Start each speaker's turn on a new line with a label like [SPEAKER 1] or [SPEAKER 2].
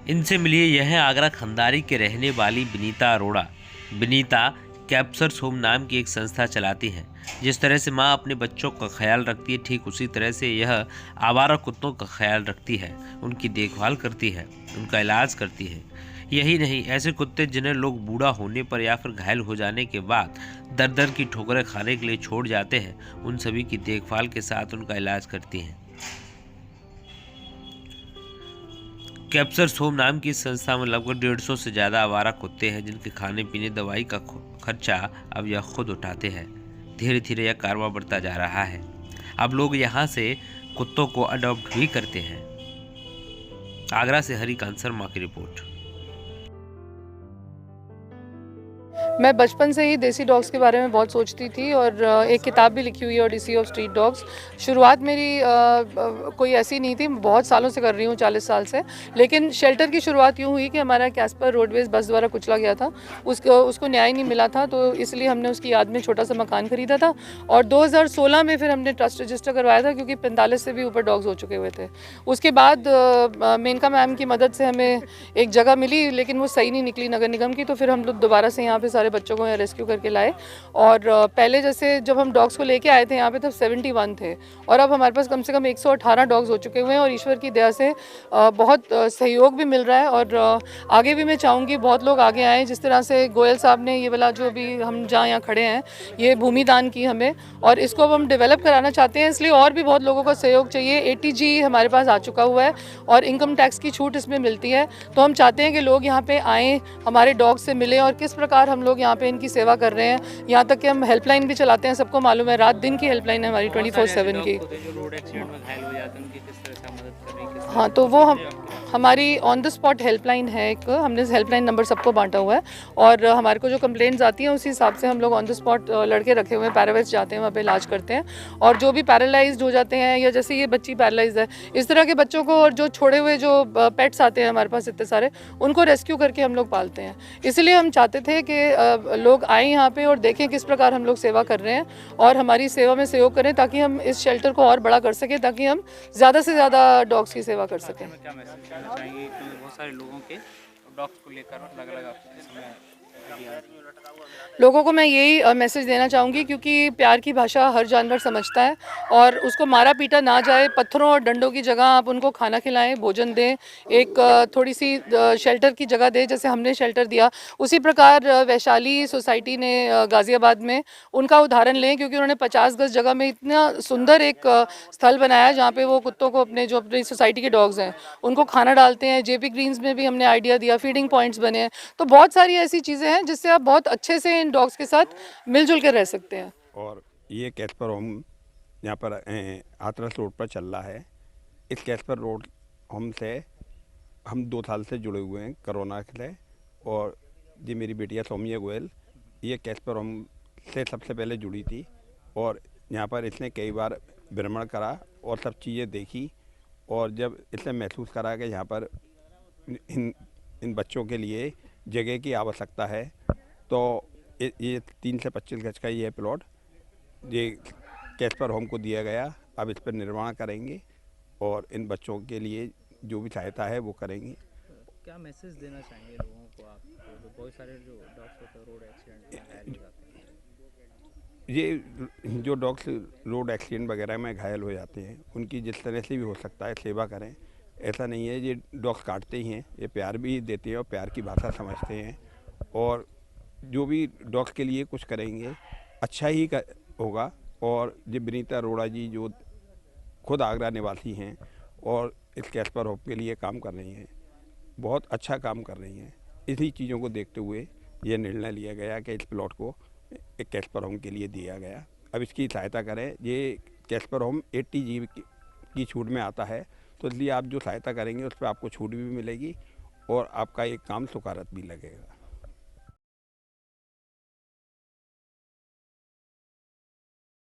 [SPEAKER 1] इनसे मिलिए, यह है आगरा खंदारी के रहने वाली विनीता अरोड़ा। विनीता कैप्सर्स होम नाम की एक संस्था चलाती हैं। जिस तरह से माँ अपने बच्चों का ख्याल रखती है, ठीक उसी तरह से यह आवारा कुत्तों का ख्याल रखती है, उनकी देखभाल करती है, उनका इलाज करती है। यही नहीं, ऐसे कुत्ते जिन्हें लोग बूढ़ा होने पर या फिर घायल हो जाने के बाद दर दर की ठोकरें खाने के लिए छोड़ जाते हैं, उन सभी की देखभाल के साथ उनका इलाज करती हैं। कैप्सर्स होम नाम की इस संस्था में लगभग 150 से ज़्यादा आवारा कुत्ते हैं, जिनके खाने पीने दवाई का खर्चा अब यह खुद उठाते हैं। धीरे धीरे यह कारवां बढ़ता जा रहा है। अब लोग यहाँ से कुत्तों को अडॉप्ट भी करते हैं। आगरा से हरिकांत शर्मा की रिपोर्ट।
[SPEAKER 2] मैं बचपन से ही देसी डॉग्स के बारे में बहुत सोचती थी और एक किताब भी लिखी हुई है ओडिसी ऑफ स्ट्रीट डॉग्स। शुरुआत मेरी कोई ऐसी नहीं थी, बहुत सालों से कर रही हूँ, 40 साल से। लेकिन शेल्टर की शुरुआत यूँ हुई कि हमारा कैस्पर रोडवेज बस द्वारा कुचला गया था, उसको न्याय नहीं मिला था, तो इसलिए हमने उसकी याद में छोटा सा मकान खरीदा था और 2016 में फिर हमने ट्रस्ट रजिस्टर करवाया था, क्योंकि 45 से भी ऊपर डॉग्स हो चुके हुए थे। उसके बाद मेनका मैम की मदद से हमें एक जगह मिली, लेकिन वो सही नहीं निकली नगर निगम की, तो फिर हम लोग दोबारा से यहाँ पे सारे बच्चों को यहाँ रेस्क्यू करके लाए। और पहले जैसे जब हम डॉग्स को लेके आए थे यहाँ पे, तब 71 थे और अब हमारे पास कम से कम 118 डॉग्स हो चुके हुए हैं और ईश्वर की दया से बहुत सहयोग भी मिल रहा है। और आगे भी मैं चाहूँगी बहुत लोग आगे आएँ। जिस तरह से गोयल साहब ने ये वाला जो भी हम जहाँ यहाँ खड़े हैं, ये भूमि दान की हमें, और इसको अब हम डेवलप कराना चाहते हैं, इसलिए और भी बहुत लोगों का सहयोग चाहिए। ATG हमारे पास आ चुका हुआ है और इनकम टैक्स की छूट इसमें मिलती है, तो हम चाहते हैं कि लोग यहाँ पे आएँ, हमारे डॉग से मिलें और किस प्रकार हम लोग यहाँ पे इनकी सेवा कर रहे हैं। यहाँ तक कि हम हेल्पलाइन भी चलाते हैं, सबको मालूम है, रात दिन की हेल्पलाइन है हमारी 24/7 की। हाँ, तो वो हमारी ऑन द स्पॉट हेल्पलाइन है एक, हमने हेल्पलाइन नंबर सबको बांटा हुआ है और हमारे को जो कंप्लेंट्स आती हैं उसी हिसाब से हम लोग ऑन द स्पॉट लड़के रखे हुए हैं, पैरावेस्ट जाते हैं, वहाँ पे इलाज करते हैं। और जो भी पैरालाइज्ड हो जाते हैं, या जैसे ये बच्ची पैरालाइज्ड है, इस तरह के बच्चों को, और जो छोड़े हुए जो पेट्स आते हैं हमारे पास इतने सारे, उनको रेस्क्यू करके हम लोग पालते हैं। इसलिए हम चाहते थे कि लोग आएँ यहाँ पर और देखें किस प्रकार हम लोग सेवा कर रहे हैं और हमारी सेवा में सहयोग करें, ताकि हम इस शेल्टर को और बड़ा कर सकें, ताकि हम ज़्यादा से ज़्यादा डॉग्स की सेवा कर सकें।
[SPEAKER 3] चाहिए, क्योंकि बहुत सारे लोगों के डॉग्स को लेकर अलग-अलग इसमें
[SPEAKER 2] लोगों को मैं यही मैसेज देना चाहूँगी, क्योंकि प्यार की भाषा हर जानवर समझता है और उसको मारा पीटा ना जाए। पत्थरों और डंडों की जगह आप उनको खाना खिलाएं, भोजन दें, एक थोड़ी सी शेल्टर की जगह दें, जैसे हमने शेल्टर दिया। उसी प्रकार वैशाली सोसाइटी ने गाज़ियाबाद में उनका उदाहरण लें, क्योंकि उन्होंने 50 गज जगह में इतना सुंदर एक स्थल बनाया, जहाँ पे वो कुत्तों को, अपने जो अपनी सोसाइटी के डॉग्स हैं, उनको खाना डालते हैं। JP ग्रीन्स में भी हमने आइडिया दिया, फीडिंग पॉइंट्स बने हैं। तो बहुत सारी ऐसी चीज़ें हैं जिससे आप बहुत अच्छे से इन डॉग्स के साथ मिलजुल कर रह सकते हैं।
[SPEAKER 4] और ये कैस्पर होम यहाँ पर हाथरस रोड पर चल रहा है। इस कैस्पर रोड होम से हम 2 साल से जुड़े हुए हैं, कोरोना से। और ये मेरी बेटिया सौम्या गोयल, ये कैस्पर होम से सबसे पहले जुड़ी थी और यहाँ पर इसने कई बार भ्रमण करा और सब चीज़ें देखी। और जब इसने महसूस करा कि यहाँ पर इन बच्चों के लिए जगह की आवश्यकता है, तो ये 3 से 25 गज का ये प्लॉट ये कैस्पर होम को दिया गया। अब इस पर निर्माण करेंगे और इन बच्चों के लिए जो भी सहायता है वो करेंगे।
[SPEAKER 3] क्या मैसेज देना चाहेंगे लोगों को आप? तो बहुत सारे जो डॉग्स होते हैं रोड एक्सीडेंट में घायल हो जाते हैं,
[SPEAKER 4] ये जो डॉग्स रोड एक्सीडेंट वगैरह में घायल हो जाते हैं, उनकी जिस तरह से भी हो सकता है सेवा करें। ऐसा नहीं है ये डॉग्स काटते ही हैं, ये प्यार भी देते हैं और प्यार की भाषा समझते हैं। और जो भी डॉग्स के लिए कुछ करेंगे अच्छा ही होगा। और ये विनीता अरोड़ा जी जो खुद आगरा निवासी हैं और इस कैस्पर होम के लिए काम कर रही हैं, बहुत अच्छा काम कर रही हैं। इसी चीज़ों को देखते हुए ये निर्णय लिया गया कि इस प्लॉट को एक कैस्पर होम के लिए दिया गया। अब इसकी सहायता करें। ये कैस्पर होम 80G की छूट में आता है, तो इसलिए आप जो सहायता करेंगे उस पर आपको छूट भी मिलेगी और आपका एक काम सुकारत भी लगेगा।